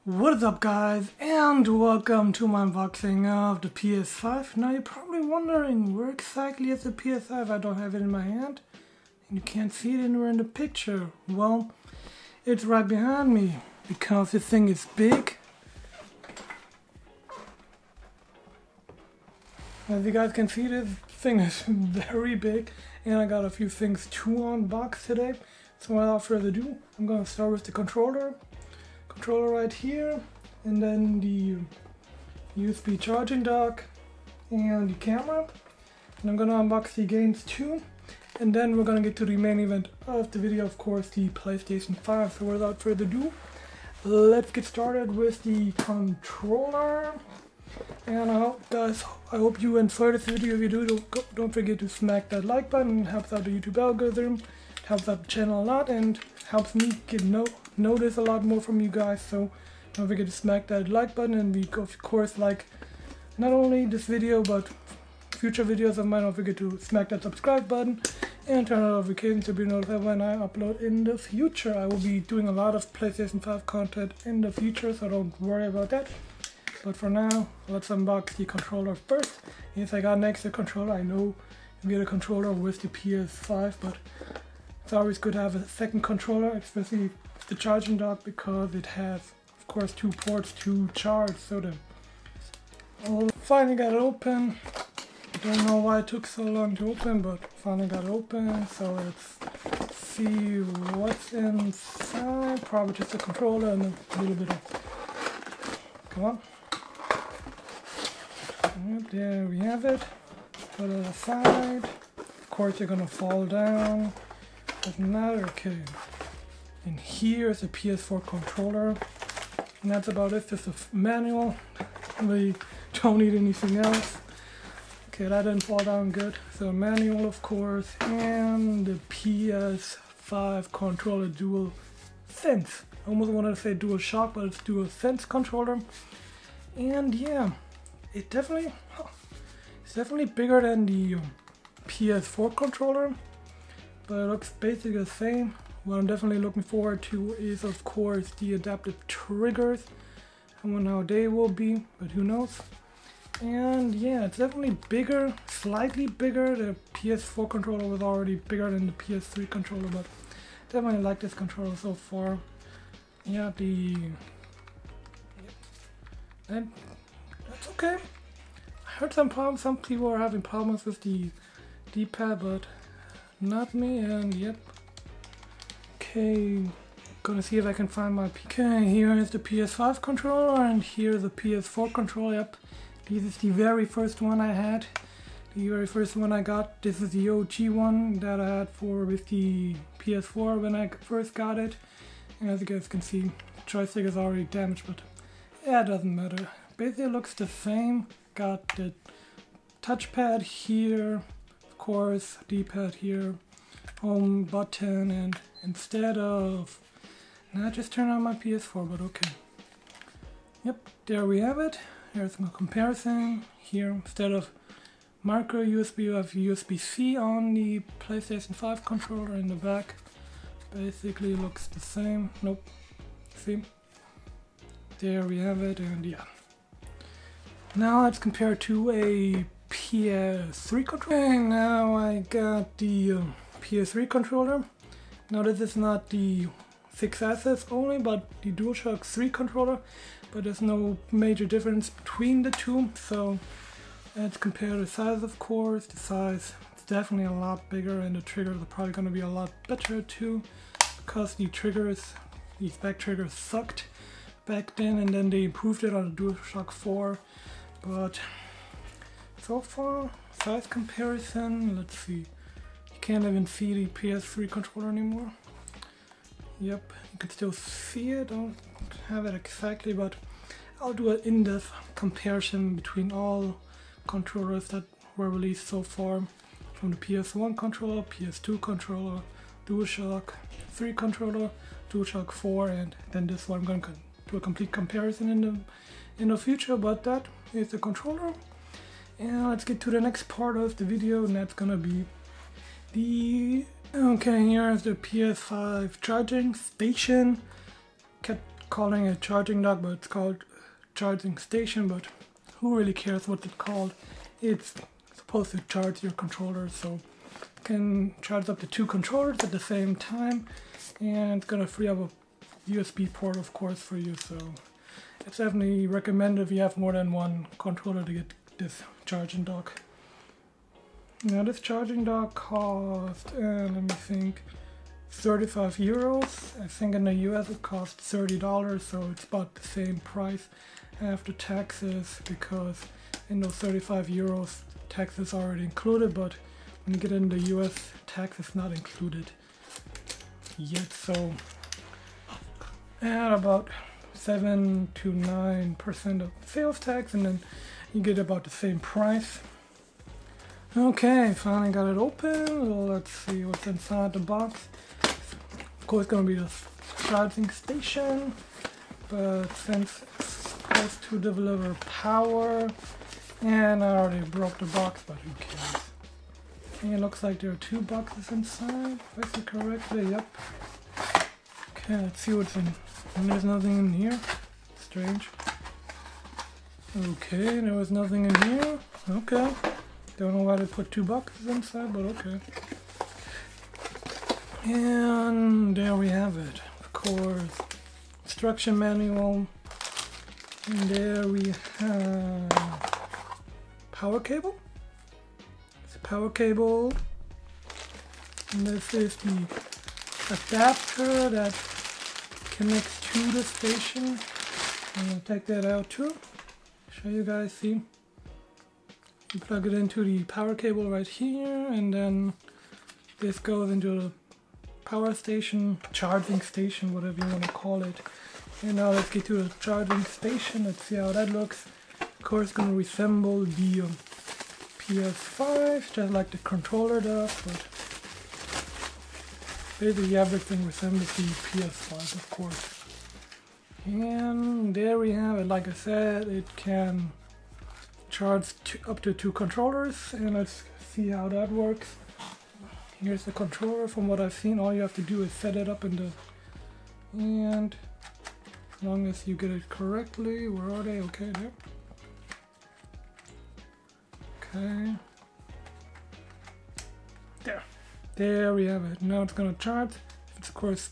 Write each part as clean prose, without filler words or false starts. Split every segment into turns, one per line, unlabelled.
What is up, guys, and welcome to my unboxing of the PS5. Now you're probably wondering, where exactly is the PS5? I don't have it in my hand and you can't see it anywhere in the picture. Well, it's right behind me because this thing is big. As you guys can see, this thing is very big and I got a few things to unbox today. So without further ado, I'm going to start with the controller right here, and then the USB charging dock and the camera, and I'm gonna unbox the games too, and then we're gonna get to the main event of the video, of course, the PlayStation 5. So without further ado, let's get started with the controller. And I hope you enjoyed this video. If you do, don't forget to smack that like button. It helps out the YouTube algorithm, it helps out the channel a lot, and helps me get notice a lot more from you guys. So don't forget to smack that like button, and we of course like not only this video but future videos of mine. Don't forget to smack that subscribe button and turn on notifications to be notified when I upload in the future. I will be doing a lot of PlayStation 5 content in the future, so don't worry about that. But for now, let's unbox the controller first. Yes, I got an extra controller. I know you get a controller with the PS5, but it's always good to have a second controller, especially the charging dock, because it has, of course, 2 ports to charge. So I finally got it open. Don't know why it took so long to open, but finally got it open. So let's see what's inside. Probably just a controller and a little bit of, come on. Yep, there we have it. Put it aside. Of course, you're gonna fall down. Doesn't matter. Okay. And here's a PS4 controller. And that's about it. Just a manual. We don't need anything else. Okay, that didn't fall down good. So manual, of course, and the Ps5 Controller DuelSense. I almost wanted to say DualShock, but it's DualSense controller. And yeah, it's definitely bigger than the PS4 controller, but it looks basically the same. What I'm definitely looking forward to is, of course, the adaptive triggers. I wonder how they will be, but who knows. And yeah, it's definitely bigger, slightly bigger. The PS4 controller was already bigger than the Ps3 controller, but definitely like this controller so far. Yeah, and that's okay. I heard some problems. Some people are having problems with the D-pad, but not me. And yep. Okay, gonna see if I can find my Okay, here is the PS5 controller, and here's the PS4 controller. Yep, this is the very first one I had. The very first one I got. This is the OG one that I had with the PS4 when I first got it. And as you guys can see, the joystick is already damaged, but yeah, it doesn't matter. Basically, it looks the same. Got the touchpad here, of course, D-pad here, home button, and instead of, now I just turned on my PS4, but okay. Yep, there we have it. Here's a comparison. Here, instead of micro USB, you have USB-C on the PlayStation 5 controller in the back. Basically looks the same. Nope. See? There we have it, and yeah. Now let's compare to a PS3 controller. Okay, now I got the PS3 controller. Now this is not the 6 axis only, but the DualShock 3 controller. But there's no major difference between the two. So let's compare the size, of course. The size is definitely a lot bigger, and the triggers are probably going to be a lot better too, because these back triggers sucked back then, and then they improved it on the DualShock 4. But so far, size comparison, let's see. You can't even see the PS3 controller anymore. Yep, you can still see it. Don't have it exactly, but I'll do an in-depth comparison between all controllers that were released so far, from the PS1 controller, PS2 controller, DualShock 3 controller, DualShock 4, and then this one. I'm going to do a complete comparison in the future, but that is the controller. And let's get to the next part of the video, and that's gonna be Okay, here's the Ps5 Charging Station. calling it charging dock, but it's called charging station, but who really cares what it's called? It's supposed to charge your controller, so you can charge up to 2 controllers at the same time, and it's gonna free up a USB port, of course, for you, so it's definitely recommended if you have more than one controller to get this charging dock. Now this charging dock cost, let me think, 35 euros. I think in the US it costs $30, so it's about the same price after taxes, because in those 35 euros taxes are already included, but when you get in the US, tax is not included yet, so at about 7 to 9% of sales tax, and then you get about the same price. Okay, finally got it open. So let's see what's inside the box. Of course, it's gonna be the charging station, but since it's supposed to deliver power, and I already broke the box, but who cares? And it looks like there are 2 boxes inside, if I see correctly. Yep. Okay, let's see what's in. And there's nothing in here. Strange. Okay, there was nothing in here. Okay. Don't know why they put 2 boxes inside, but okay. And there we have it. Of course, instruction manual. And there we have power cable. It's a power cable. And this is the adapter that connects to the station. I'm gonna take that out too. Show you guys, see. You plug it into the power cable right here, and then this goes into the power station, charging station, whatever you want to call it. And now let's get to the charging station. Let's see how that looks. Of course, it's going to resemble the Ps5, just like the controller does, but basically everything resembles the Ps5, of course. And there we have it. Like I said, it can charge up to 2 controllers, and let's see how that works. Here's the controller. From what I've seen, all you have to do is set it up in the, and as long as you get it correctly, where are they? Okay, there. Okay. There we have it. Now it's gonna charge. It's of course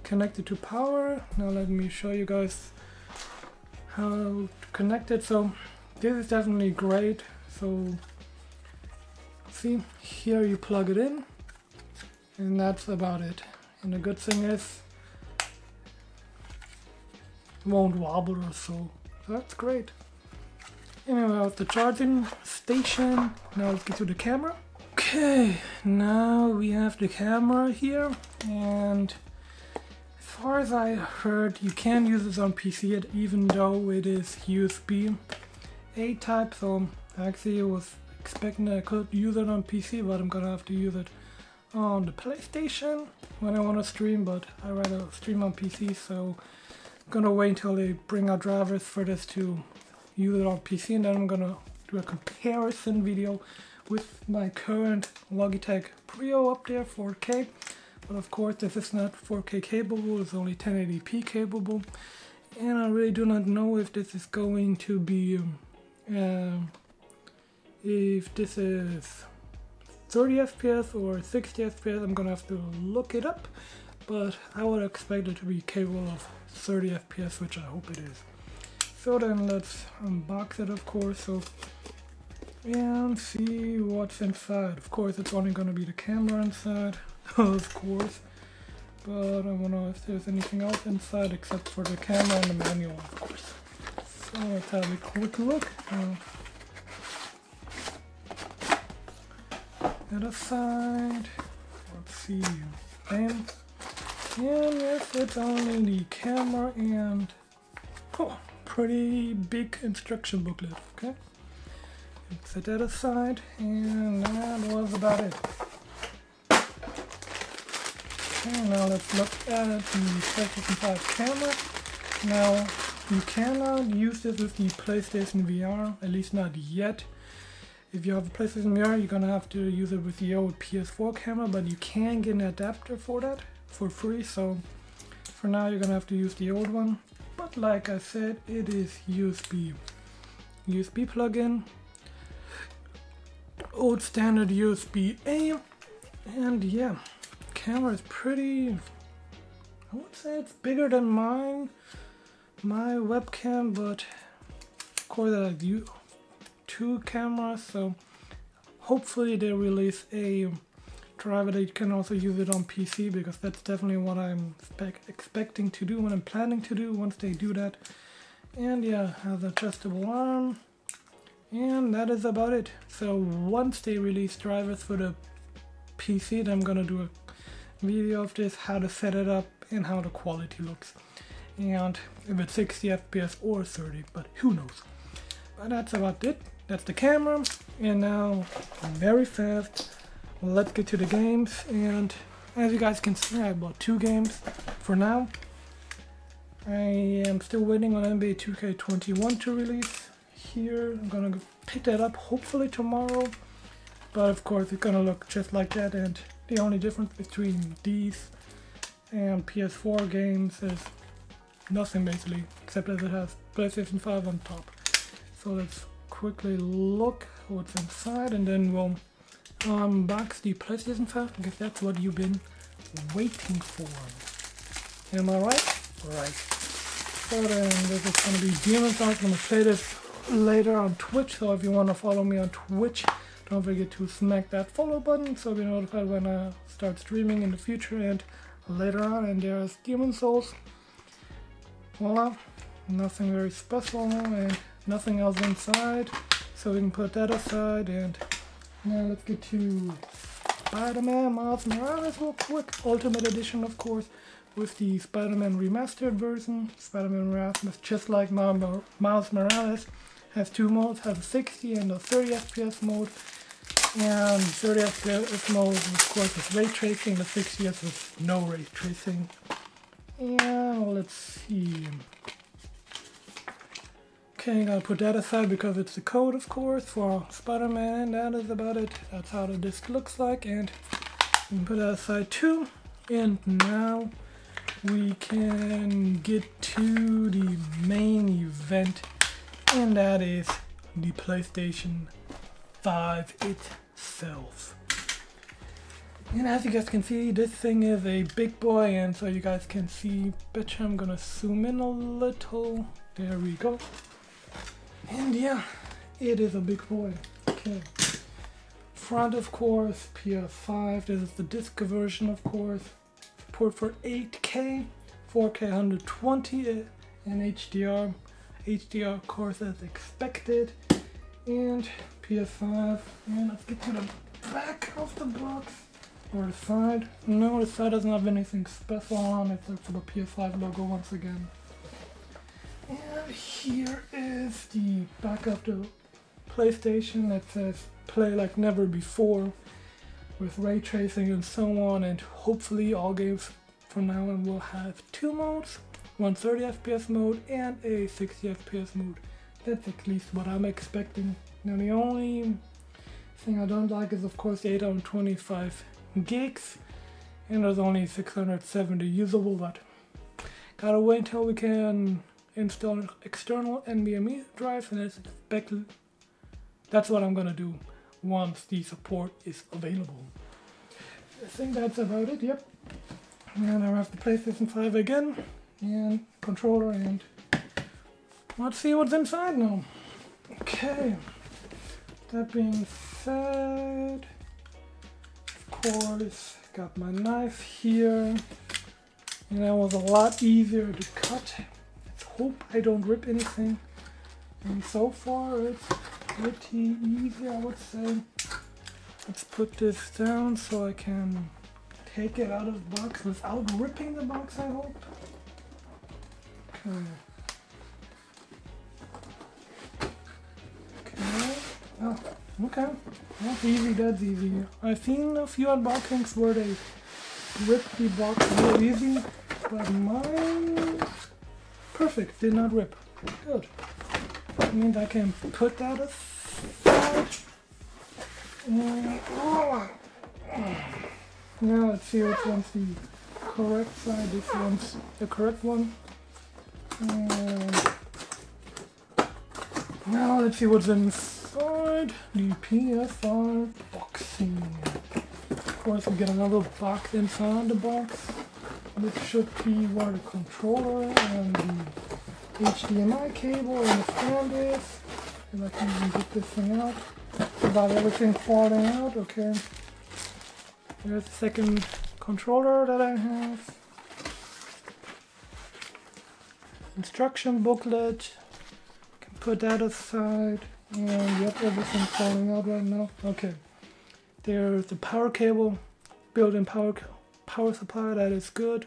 connected to power. Now let me show you guys how to connect it. So this is definitely great. So see, here you plug it in, and that's about it. And the good thing is it won't wobble or so. That's great. Anyway, that's the charging station. Now let's get to the camera. Okay, now we have the camera here, and as far as I heard, you can use this on PC even though it is USB A type, so actually I was expecting I could use it on PC, but I'm gonna have to use it on the PlayStation when I want to stream, but I rather stream on PC, so I'm gonna wait until they bring out drivers for this to use it on PC, and then I'm gonna do a comparison video with my current Logitech Brio up there, 4K, but of course this is not 4K capable, it's only 1080p capable, and I really do not know if this is going to be if this is 30 FPS or 60 FPS. I'm gonna have to look it up, but I would expect it to be capable of 30 FPS, which I hope it is. So then let's unbox it, of course, so and see what's inside. Of course it's only gonna be the camera inside, of course, but I wanna know if there's anything else inside except for the camera and the manual, of course. So let's have a quick look. Other side, let's see, bam, and yes, it's only the camera and pretty big instruction booklet. Okay, set that aside, and that was about it. Okay, now let's look at the PlayStation 5 camera. Now you cannot use this with the PlayStation VR, at least not yet. If you have a PlayStation VR, you're gonna have to use it with the old PS4 camera, but you can get an adapter for that for free. So For now you're gonna have to use the old one, but like I said, it is USB plug-in, old standard USB-A, and yeah, camera is pretty, I would say it's bigger than my webcam, but of course I have two cameras, so hopefully they release a driver that you can also use it on PC, because that's definitely what I'm expecting to do, what I'm planning to do once they do that. And yeah, has an adjustable arm, and that is about it. So once they release drivers for the PC, then I'm gonna do a video of this, how to set it up and how the quality looks, and if it's 60 FPS or 30, but who knows. But that's about it. That's the camera, and now very fast, let's get to the games. And as you guys can see, I bought 2 games for now. I am still waiting on NBA 2K21 to release here. I'm gonna pick that up hopefully tomorrow, but of course it's gonna look just like that, and the only difference between these and PS4 games is nothing basically, except that it has PlayStation 5 on top. So let's quickly look what's inside, and then we'll unbox the PlayStation 5, because that's what you've been waiting for. Am I right? Right. So then this is going to be DuelSense. I'm going to play this later on Twitch, so if you want to follow me on Twitch, don't forget to smack that follow button so you'll be notified when I start streaming in the future and later on. And there's DuelSense. Voila. Nothing very special, and nothing else inside, so we can put that aside. And now let's get to Spider-Man Miles Morales real quick. Ultimate Edition, of course, with the Spider-Man Remastered version. Spider-Man Remastered, just like Miles Morales, has 2 modes, has a 60 and a 30 FPS mode. And 30 FPS mode, of course, is ray tracing. The 60 FPS is no ray tracing. And let's see. Okay, gotta put that aside because it's the code, of course, for Spider-Man. That is about it. That's how the disc looks like, and we can put that aside too. And now we can get to the main event, and that is the PlayStation 5 itself. And as you guys can see, this thing is a big boy, and so you guys can see, betcha I'm gonna zoom in a little. There we go. And yeah, it is a big boy. Okay. Front, of course, Ps5. This is the disc version, of course. Support for 8K, 4K 120, and HDR. HDR, of course, as expected. And Ps5. And let's get to the back of the box. Or the side. No, the side doesn't have anything special on it except for the Ps5 logo once again. And here is the back of the PlayStation that says play like never before, with ray tracing and so on, and hopefully all games from now on will have 2 modes, one 30 FPS mode and a 60 FPS mode. That's at least what I'm expecting. Now the only thing I don't like is of course the 825 gigs, and there's only 670 usable, but gotta wait until we can install external NVMe drives, and that's what I'm gonna do once the support is available. I think that's about it, yep. And I have the PlayStation 5 again, and controller, and let's see what's inside now. Okay, that being said, of course, got my knife here, and that was a lot easier to cut. Hope I don't rip anything, and so far it's pretty easy, I would say. Let's put this down so I can take it out of the box without ripping the box, I hope. Okay. Okay. Oh, okay. That's easy, that's easy. I've seen a few unboxings where they rip the box real easy, but mine perfect, did not rip. Good. That means I can put that aside. And, now let's see which one's the correct side, this one's the correct one. And now let's see what's inside the PS5 boxing. Of course, we get another box inside the box, which should be where the controller and the HDMI cable and the stand is. If I can even get this thing out without everything falling out. Okay. There's the second controller that I have. Instruction booklet. Can put that aside. And yep, everything's falling out right now. Okay. There's the power cable, built-in power supply, that is good.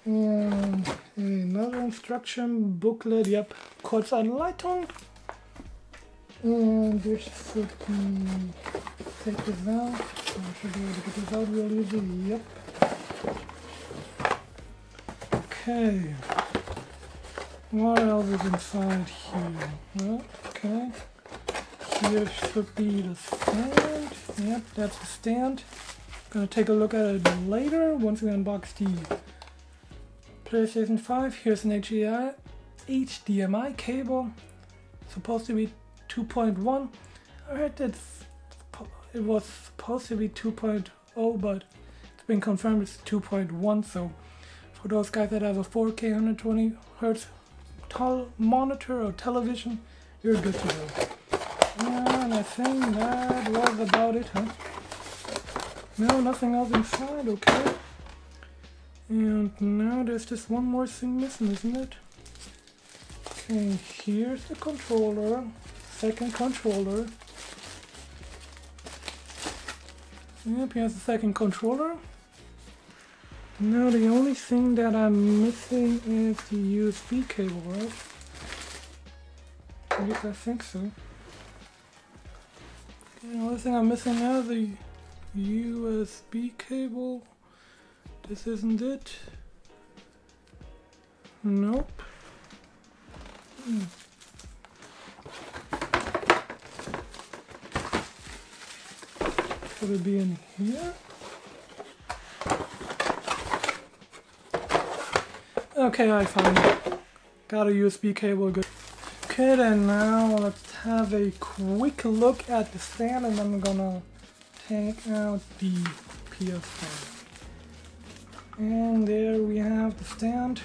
And another instruction booklet, yep, Kurzanleitung. And this should be, take this out. I should be able to get this out real easy, yep. Okay. What else is inside here? Well, okay. Here should be the stand. Yep, that's the stand. Gonna take a look at it later once we unbox the PlayStation 5. Here's an HDMI cable. Supposed to be 2.1. I heard that it was supposed to be 2.0, but it's been confirmed it's 2.1. So for those guys that have a 4K 120 Hz monitor or television, you're good to go. And I think that was about it, huh? No, nothing else inside, okay. And now there's just one more thing missing, isn't it? Okay, here's the controller, second controller. Yep, here's the second controller. Now the only thing that I'm missing is the USB cable, right? At least I think so. Okay, the only thing I'm missing now is the USB cable. This isn't it. Nope. Should it be in here? Okay, I found it. Got a USB cable, good. Okay, then now let's have a quick look at the stand, and then I'm gonna take out the PS5. And there we have the stand.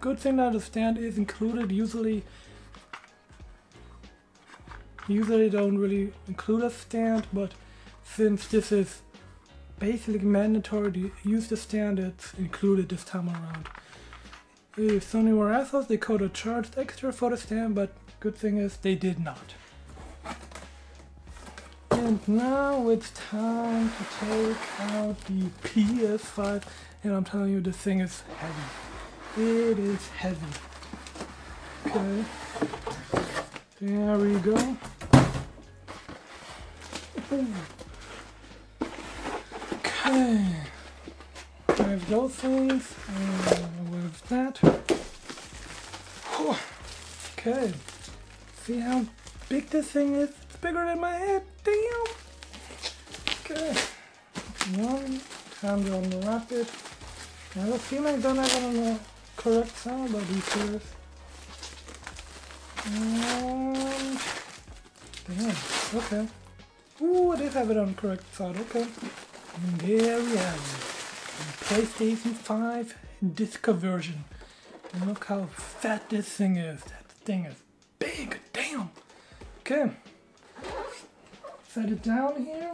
Good thing that the stand is included. Usually don't really include a stand, but since this is basically mandatory to use the stand, it's included this time around. If Sony were assholes, they could have charged extra for the stand, but good thing is they did not. And now it's time to take out the PS5, and I'm telling you, this thing is heavy. It is heavy. Okay. There we go. Okay. With those things, and with that. Whew. Okay. See how big this thing is? It's bigger than my head. Damn. Okay. Time to unwrap it. I have a feeling I don't have it on the correct side, but who cares? And damn. Okay. Ooh, I did have it on the correct side. Okay. And there we have it. PlayStation 5 disc version. And look how fat this thing is. That thing is big. Damn. Okay. Set it down here.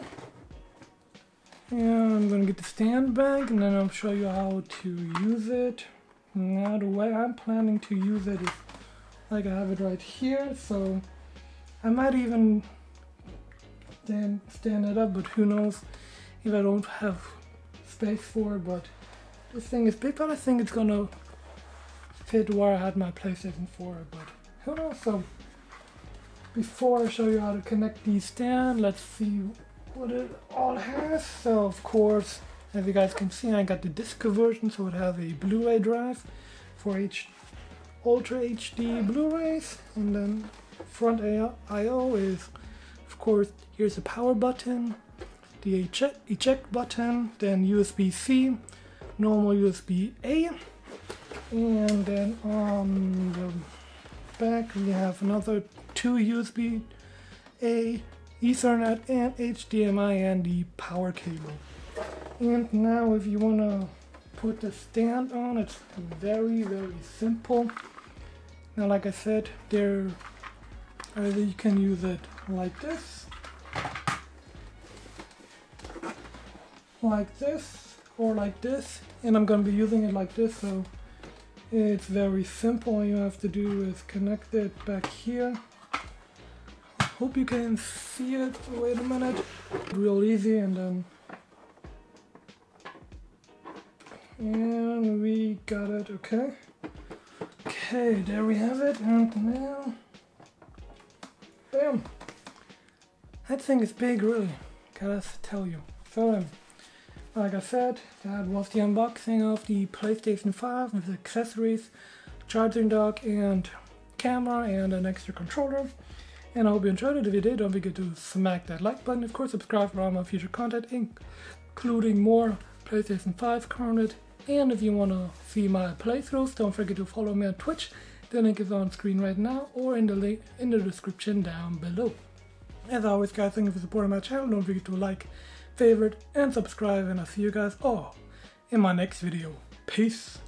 And I'm gonna get the stand back, and then I'll show you how to use it. Now the way I'm planning to use it is like I have it right here, so I might even stand it up, but who knows if I don't have space for it. But this thing is big, but I think it's gonna fit where I had my PlayStation 4, but who knows. So before I show you how to connect these stand, let's see what it all has. So of course, as you guys can see, I got the disc version, so it has a Blu-ray drive for Ultra HD Blu-rays, and then front I/O is, of course, here's the power button, the eject button, then USB-C, normal USB-A, and then on the back we have another 2 USB-A, Ethernet, and HDMI, and the power cable. And now if you want to put the stand on, it's very simple. Now, like I said, either you can use it like this, or like this, and I'm going to be using it like this, so it's very simple. All you have to do is connect it back here. I hope you can see it. Wait a minute. Real easy, and we got it. Okay, there we have it, and now, bam! That thing is big, really, gotta tell you. So, like I said, that was the unboxing of the PlayStation 5 with accessories, charging dock, and camera, and an extra controller. And I hope you enjoyed it. If you did, don't forget to smack that like button. Of course, subscribe for all my future content, including more PlayStation 5 content. And if you want to see my playthroughs, don't forget to follow me on Twitch. The link is on screen right now, or in the link in the description down below. As always, guys, thank you for supporting my channel. Don't forget to like, favorite, and subscribe, and I'll see you guys all in my next video. Peace.